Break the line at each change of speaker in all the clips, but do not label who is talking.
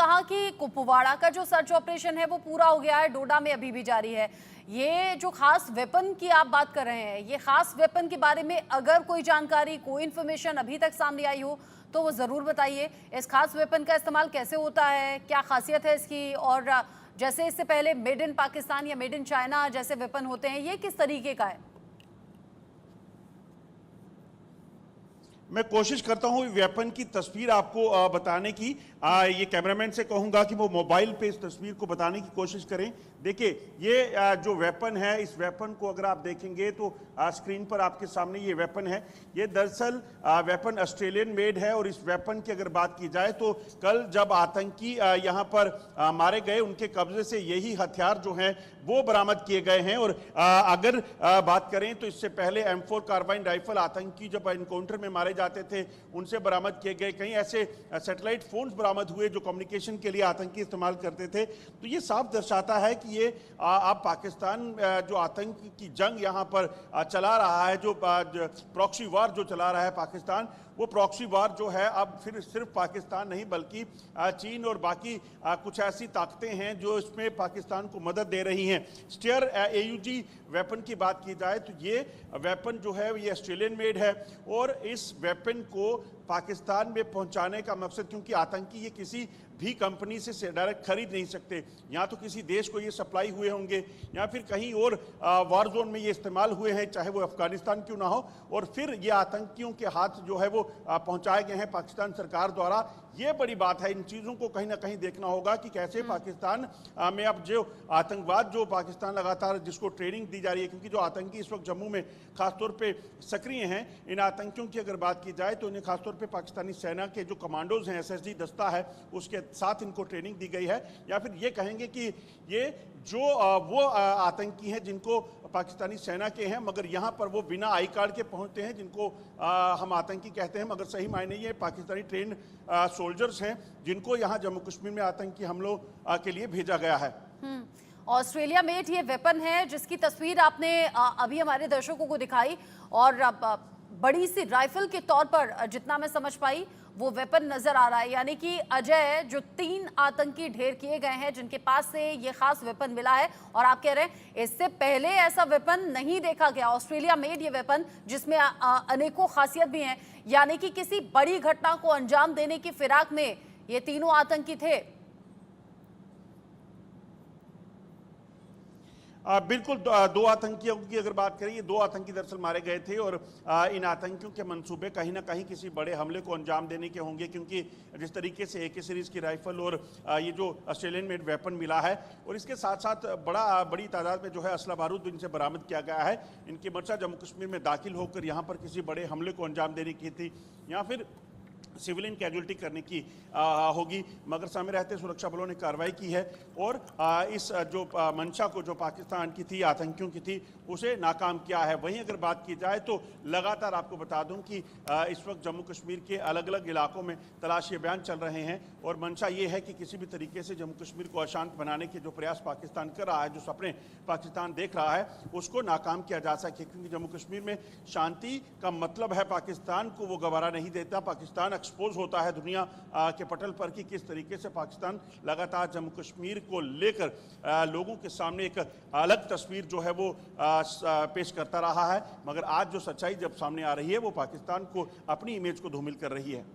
कहा कि कुपवाड़ा का जो सर्च ऑपरेशन है वो पूरा हो गया है, डोडा में अभी भी जारी है। ये जो खास वेपन की आप बात कर रहे हैं, ये खास वेपन के बारे में अगर कोई जानकारी, कोई इन्फॉर्मेशन अभी तक सामने आई हो तो वो जरूर बताइए। इस खास वेपन का इस्तेमाल कैसे होता है, क्या खासियत है इसकी, और जैसे इससे पहले मेड इन पाकिस्तान या मेड इन चाइना जैसे वेपन होते हैं, ये किस तरीके का है?
मैं कोशिश करता हूं वेपन की तस्वीर आपको बताने की। ये कैमरामैन से कहूंगा कि वो मोबाइल पे इस तस्वीर को बताने की कोशिश करें। देखिए, ये जो वेपन है, इस वेपन को अगर आप देखेंगे तो स्क्रीन पर आपके सामने ये वेपन है। ये दरअसल वेपन ऑस्ट्रेलियन मेड है। और इस वेपन की अगर बात की जाए तो कल जब आतंकी यहाँ पर मारे गए, उनके कब्जे से यही हथियार जो हैं वो बरामद किए गए हैं। और अगर बात करें तो इससे पहले M4 कार्बाइन राइफल आतंकी जब एनकाउंटर में मारे जाते थे उनसे बरामद किए गए। कई ऐसे सैटेलाइट फोन्स बरामद हुए जो कम्युनिकेशन के लिए आतंकी इस्तेमाल करते थे। तो ये साफ दर्शाता है कि ये आप पाकिस्तान जो आतंक की जंग यहाँ पर चला रहा है, जो प्रॉक्सी वार जो चला रहा है पाकिस्तान, वो प्रॉक्सी वार जो है अब फिर सिर्फ पाकिस्तान नहीं बल्कि चीन और बाकी कुछ ऐसी ताकतें हैं जो इसमें पाकिस्तान को मदद दे रही हैं। स्टेयर AUG वेपन की बात की जाए तो ये वेपन जो है ये ऑस्ट्रेलियन मेड है। और इस वेपन को पाकिस्तान में पहुंचाने का मकसद, क्योंकि आतंकी ये किसी भी कंपनी से डायरेक्ट खरीद नहीं सकते, या तो किसी देश को ये सप्लाई हुए होंगे या फिर कहीं और वार जोन में ये इस्तेमाल हुए हैं, चाहे वो अफगानिस्तान क्यों ना हो, और फिर ये आतंकियों के हाथ जो है वो पहुंचाए गए हैं पाकिस्तान सरकार द्वारा। ये बड़ी बात है। इन चीज़ों को कहीं ना कहीं देखना होगा कि कैसे पाकिस्तान में अब जो आतंकवाद जो पाकिस्तान लगातार जिसको ट्रेनिंग दी जा रही है, क्योंकि जो आतंकी इस वक्त जम्मू में खासतौर पे सक्रिय हैं, इन आतंकियों की अगर बात की जाए तो इन्हें खासतौर पे पाकिस्तानी सेना के जो कमांडोज हैं, SSD दस्ता है, उसके साथ इनको ट्रेनिंग दी गई है। या फिर ये कहेंगे कि ये जो वो आतंकी हैं जिनको पाकिस्तानी सेना के हैं मगर यहाँ पर वो बिना आई कार्ड के पहुँचते हैं, जिनको हम आतंकी कहते हैं, मगर सही मायने ये पाकिस्तानी ट्रेंड सोल्जर्स हैं जिनको यहाँ जम्मू कश्मीर में आतंकी हमलों के लिए भेजा गया है।
ऑस्ट्रेलिया मेड ये वेपन है जिसकी तस्वीर आपने अभी हमारे दर्शकों को दिखाई, और बड़ी सी राइफल के तौर पर जितना मैं समझ पाई वो वेपन नजर आ रहा है। यानी कि अजय, जो 3 आतंकी ढेर किए गए हैं जिनके पास से ये खास वेपन मिला है, और आप कह रहे हैं इससे पहले ऐसा वेपन नहीं देखा गया, ऑस्ट्रेलिया मेड ये वेपन जिसमें अनेकों खासियत भी हैं। यानी कि किसी बड़ी घटना को अंजाम देने की फिराक में ये तीनों आतंकी थे।
बिल्कुल, 2 आतंकियों की अगर बात करें, ये 2 आतंकी दरअसल मारे गए थे। और इन आतंकियों के मंसूबे कहीं ना कहीं किसी बड़े हमले को अंजाम देने के होंगे, क्योंकि जिस तरीके से AK सीरीज़ की राइफल और ये जो ऑस्ट्रेलियन मेड वेपन मिला है, और इसके साथ साथ बड़ी तादाद में जो है असला बारूद भी इनसे बरामद किया गया है। इनकी मंशा जम्मू कश्मीर में दाखिल होकर यहाँ पर किसी बड़े हमले को अंजाम देने की थी या फिर सिविलियन कैजुअल्टी करने की होगी, मगर सामने रहते सुरक्षा बलों ने कार्रवाई की है और इस जो मंशा को जो पाकिस्तान की थी, आतंकियों की थी, उसे नाकाम किया है। वहीं अगर बात की जाए तो लगातार आपको बता दूं कि इस वक्त जम्मू कश्मीर के अलग अलग इलाकों में तलाशी अभियान चल रहे हैं और मंशा ये है कि किसी भी तरीके से जम्मू कश्मीर को अशांत बनाने के जो प्रयास पाकिस्तान कर रहा है, जो सपने पाकिस्तान देख रहा है, उसको नाकाम किया जा सके। क्योंकि जम्मू कश्मीर में शांति का मतलब है पाकिस्तान को वो गवारा नहीं देता। पाकिस्तान एक्सपोज होता है दुनिया के पटल पर कि किस तरीके से पाकिस्तान लगातार जम्मू कश्मीर को लेकर लोगों के सामने एक अलग तस्वीर जो है वो पेश करता रहा है, मगर आज जो सच्चाई जब सामने आ रही है वो पाकिस्तान को अपनी इमेज को धूमिल कर रही है।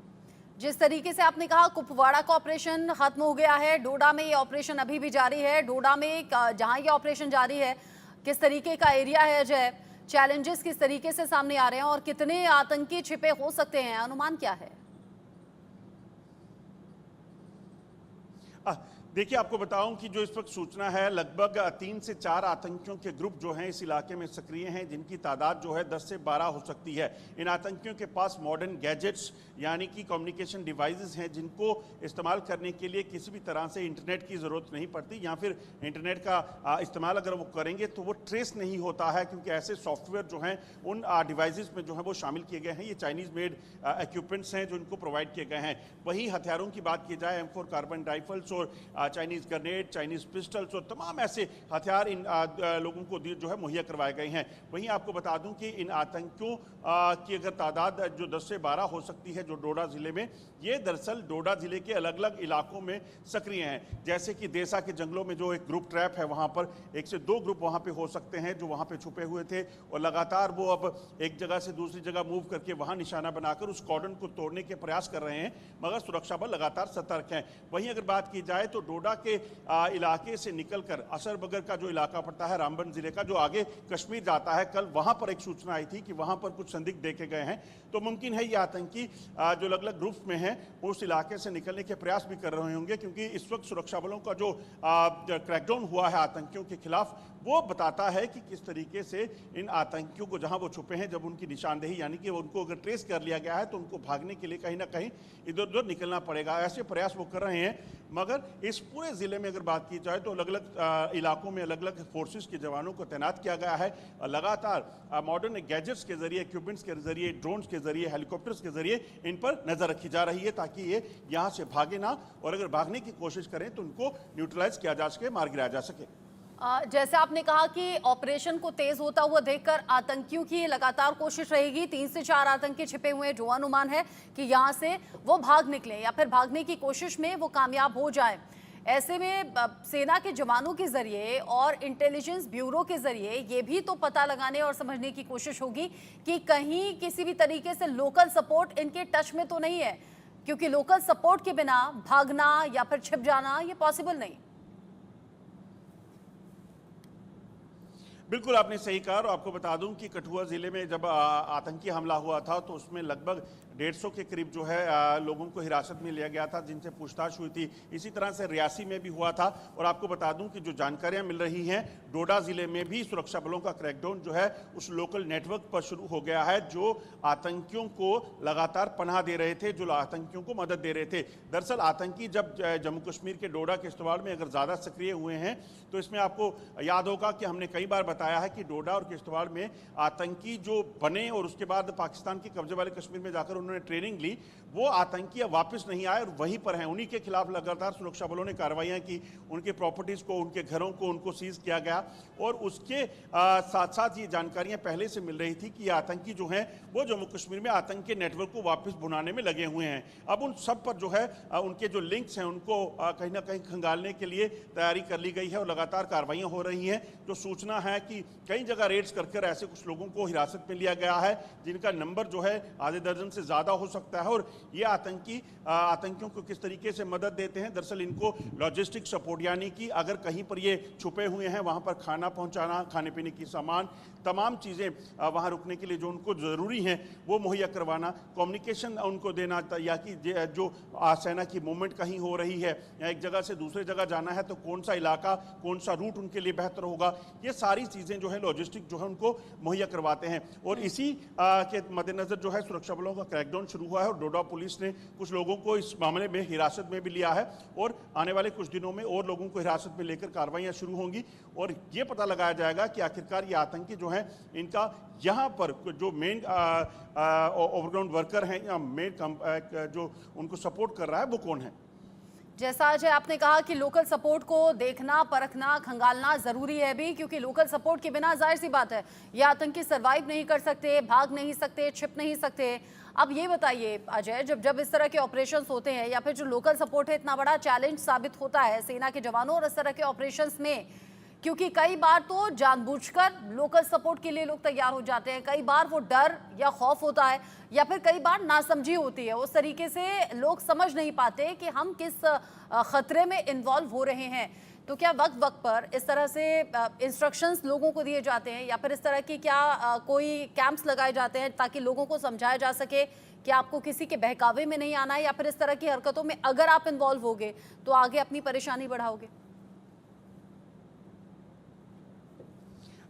जिस तरीके से आपने कहा कुपवाड़ा का ऑपरेशन खत्म हो गया है, डोडा में ये ऑपरेशन अभी भी जारी है। डोडा में जहां ये ऑपरेशन जारी है, किस तरीके का एरिया है अजय, चैलेंजेस किस तरीके से सामने आ रहे हैं और कितने आतंकी छिपे हो सकते हैं, अनुमान क्या है?
देखिए, आपको बताऊं कि जो इस वक्त सूचना है, लगभग 3 से 4 आतंकियों के ग्रुप जो हैं इस इलाके में सक्रिय हैं, जिनकी तादाद जो है 10 से 12 हो सकती है। इन आतंकियों के पास मॉडर्न गैजेट्स यानी कि कम्युनिकेशन डिवाइसेस हैं, जिनको इस्तेमाल करने के लिए किसी भी तरह से इंटरनेट की ज़रूरत नहीं पड़ती, या फिर इंटरनेट का इस्तेमाल अगर वो करेंगे तो वो ट्रेस नहीं होता है, क्योंकि ऐसे सॉफ्टवेयर जो हैं उन डिवाइसेस में जो है वो शामिल किए गए हैं। ये चाइनीज़ मेड इक्विपमेंट्स हैं जो इनको प्रोवाइड किए गए हैं। वहीं हथियारों की बात की जाए, M4 कार्बाइन राइफल्स और चाइनीज ग्रेनेड, चाइनीज पिस्टल्स और तमाम ऐसे हथियार इन लोगों को जो है मुहैया करवाए गए हैं। वहीं आपको बता दूं कि इन आतंकियों की अगर तादाद जो 10 से 12 हो सकती है जो डोडा जिले में, ये दरअसल डोडा जिले के अलग अलग इलाकों में सक्रिय हैं। जैसे कि देसा के जंगलों में जो एक ग्रुप ट्रैप है, वहां पर 1 से 2 ग्रुप वहां पे हो सकते हैं जो वहां पे छुपे हुए थे और लगातार वो अब एक जगह से दूसरी जगह मूव करके वहां निशाना बनाकर उस कॉर्डन को तोड़ने के प्रयास कर रहे हैं, मगर सुरक्षा बल लगातार सतर्क हैं। वहीं अगर बात की जाए तो डोडा के इलाके से निकलकर असरबगर का जो इलाका पड़ता है रामबन जिले का, जो आगे कश्मीर जाता है, कल वहां पर एक सूचना आई थी कि वहां पर कुछ संदिग्ध देखे गए हैं। तो मुमकिन है ये आतंकी जो अलग अलग ग्रुप्स में हैं उस इलाके से निकलने के प्रयास भी कर रहे होंगे, क्योंकि इस वक्त सुरक्षा बलों का जो क्रैकडाउन हुआ है आतंकियों के खिलाफ, वो बताता है कि किस तरीके से इन आतंकियों को जहां वो छुपे हैं, जब उनकी निशानदेही यानी कि उनको अगर ट्रेस कर लिया गया है तो उनको भागने के लिए कहीं ना कहीं इधर उधर निकलना पड़ेगा। ऐसे प्रयास वो कर रहे हैं। मगर इस पूरे जिले में अगर बात की जाए तो अलग अलग इलाकों में अलग अलग फोर्सेस के जवानों को तैनात किया गया है। लगातार मॉडर्न गैजेट्स के जरिए, इक्विपमेंट्स के जरिए, ड्रोन्स के जरिए, हेलीकॉप्टर्स के जरिए इन पर नजर रखी जा रही है ताकि ये यहाँ से भागे ना, और अगर भागने की कोशिश करें तो उनको न्यूट्रलाइज किया जा सके, मार गिराया जा सके।
जैसे आपने कहा कि ऑपरेशन को तेज होता हुआ देखकर आतंकियों की लगातार कोशिश रहेगी। 3 से 4 आतंकी छिपे हुए हैं, जो अनुमान है कि यहां से वो भाग निकले या फिर भागने की कोशिश में वो कामयाब हो जाए। ऐसे में सेना के जवानों के जरिए और इंटेलिजेंस ब्यूरो के जरिए ये भी तो पता लगाने और समझने की कोशिश होगी कि कहीं किसी भी तरीके से लोकल सपोर्ट इनके टच में तो नहीं है, क्योंकि लोकल सपोर्ट के बिना भागना या फिर छिप जाना ये पॉसिबल नहीं।
बिल्कुल आपने सही कहा। और आपको बता दूं कि कठुआ जिले में जब आतंकी हमला हुआ था तो उसमें लगभग 150 के करीब जो है लोगों को हिरासत में लिया गया था, जिनसे पूछताछ हुई थी। इसी तरह से रियासी में भी हुआ था। और आपको बता दूं कि जो जानकारियां मिल रही हैं, डोडा जिले में भी सुरक्षा बलों का क्रैकडाउन जो है उस लोकल नेटवर्क पर शुरू हो गया है, जो आतंकियों को लगातार पनाह दे रहे थे, जो आतंकियों को मदद दे रहे थे। दरअसल आतंकी जब जम्मू कश्मीर के डोडा किश्तवाड़ में अगर ज़्यादा सक्रिय हुए हैं तो इसमें आपको याद होगा कि हमने कई बार बताया है कि डोडा और किश्तवाड़ में आतंकी जो बने और उसके बाद पाकिस्तान के कब्जे वाले कश्मीर में जाकर उन्होंने ट्रेनिंग ली, वो आतंकी अब वापस नहीं आए और वहीं पर हैं। उन्हीं के खिलाफ लगातार सुरक्षा बलों ने कार्रवाइयां की, उनके प्रॉपर्टीज को, उनके घरों को उनको सीज किया गया। और उसके साथ साथ ये जानकारियां पहले से मिल रही थी कि ये आतंकी जो हैं वो जम्मू कश्मीर में आतंक के नेटवर्क को वापस बुनाने में लगे हुए हैं। अब उन सब पर जो है उनके जो लिंक्स हैं उनको कहीं ना कहीं खंगालने के लिए तैयारी कर ली गई है और लगातार कार्रवाइयां हो रही हैं। जो सूचना है कि कई जगह रेड्स कर ऐसे कुछ लोगों को हिरासत में लिया गया है, जिनका नंबर जो है आधे दर्जन से ज्यादा हो सकता है। और ये आतंकियों को किस तरीके से मदद देते हैं, दरअसल इनको लॉजिस्टिक सपोर्ट, यानी कि अगर कहीं पर ये छुपे हुए हैं वहां पर खाना पहुंचाना, खाने पीने की सामान, तमाम चीजें वहां रुकने के लिए जो उनको जरूरी हैं वो मुहैया करवाना, कम्युनिकेशन उनको देना, या कि जो सेना की मूवमेंट कहीं हो रही है या एक जगह से दूसरी जगह जाना है तो कौन सा इलाका, कौन सा रूट उनके लिए बेहतर होगा, ये सारी चीजें जो है लॉजिस्टिक जो है उनको मुहैया करवाते हैं। और इसी के मद्देनजर जो है सुरक्षा बलों का क्रैकडाउन शुरू हुआ है और डोडा पुलिस ने कुछ लोगों को इस मामले में हिरासत में भी लिया है और आने वाले कुछ दिनों में और लोगों को हिरासत में लेकर कार्रवाइयां शुरू होंगी और ये पता लगाया जाएगा कि आखिरकार ये आतंकी जो हैं इनका यहाँ पर जो मेन ओवरग्राउंड वर्कर हैं या मेन जो उनको सपोर्ट कर रहा है वो कौन है।
जैसा अजय आपने कहा कि लोकल सपोर्ट को देखना, परखना, खंगालना जरूरी है भी, क्योंकि लोकल सपोर्ट के बिना जाहिर सी बात है ये आतंकी सरवाइव नहीं कर सकते, भाग नहीं सकते, छिप नहीं सकते। अब ये बताइए अजय, जब इस तरह के ऑपरेशंस होते हैं या फिर जो लोकल सपोर्ट है इतना बड़ा चैलेंज साबित होता है सेना के जवानों और इस तरह के ऑपरेशंस में, क्योंकि कई बार तो जानबूझकर लोकल सपोर्ट के लिए लोग तैयार हो जाते हैं, कई बार वो डर या खौफ होता है या फिर कई बार नासमझी होती है, उस तरीके से लोग समझ नहीं पाते कि हम किस खतरे में इन्वॉल्व हो रहे हैं। तो क्या वक्त वक्त पर इस तरह से इंस्ट्रक्शंस लोगों को दिए जाते हैं या फिर इस तरह की क्या कोई कैंप्स लगाए जाते हैं ताकि लोगों को समझाया जा सके कि आपको किसी के बहकावे में नहीं आना है या फिर इस तरह की हरकतों में अगर आप इन्वॉल्व होगे तो आगे अपनी परेशानी बढ़ाओगे?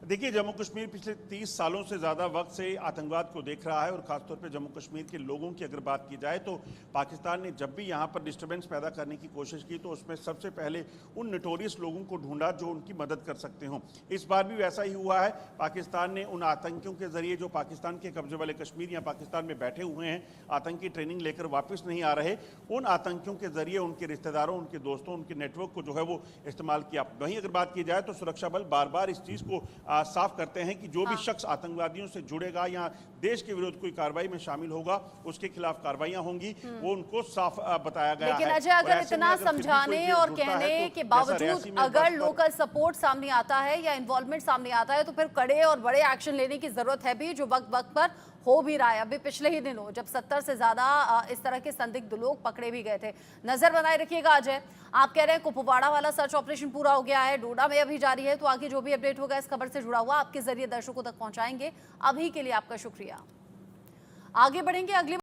देखिए, जम्मू कश्मीर पिछले 30 सालों से ज़्यादा वक्त से आतंकवाद को देख रहा है और ख़ासतौर पे जम्मू कश्मीर के लोगों की अगर बात की जाए तो पाकिस्तान ने जब भी यहाँ पर डिस्टर्बेंस पैदा करने की कोशिश की तो उसमें सबसे पहले उन नोटोरियस लोगों को ढूंढा जो उनकी मदद कर सकते हों। इस बार भी वैसा ही हुआ है। पाकिस्तान ने उन आतंकियों के जरिए जो पाकिस्तान के कब्जे वाले कश्मीर या पाकिस्तान में बैठे हुए हैं, आतंकी ट्रेनिंग लेकर वापस नहीं आ रहे, उन आतंकियों के जरिए उनके रिश्तेदारों, उनके दोस्तों, उनके नेटवर्क को जो है वो इस्तेमाल किया। वहीं अगर बात की जाए तो सुरक्षा बल बार बार इस चीज़ को साफ करते हैं कि जो भी शख्स आतंकवादियों से जुड़ेगा या देश के विरुद्ध कोई कार्रवाई में शामिल होगा उसके खिलाफ कार्रवाइयां होंगी, वो उनको साफ बताया गया है।
लेकिन अजय, अगर इतना समझाने और कहने के बावजूद अगर लोकल सपोर्ट सामने आता है या इन्वॉल्वमेंट सामने आता है तो फिर कड़े और बड़े एक्शन लेने की जरूरत है भी, जो वक्त वक्त पर हो भी रहा है। अभी पिछले ही दिनों जब 70 से ज्यादा इस तरह के संदिग्ध लोग पकड़े भी गए थे। नजर बनाए रखिएगा अजय। आप कह रहे हैं कुपवाड़ा वाला सर्च ऑपरेशन पूरा हो गया है, डोडा में अभी जारी है, तो आगे जो भी अपडेट होगा इस खबर से जुड़ा हुआ आपके जरिए दर्शकों तक पहुंचाएंगे। अभी के लिए आपका शुक्रिया। आगे बढ़ेंगे अगली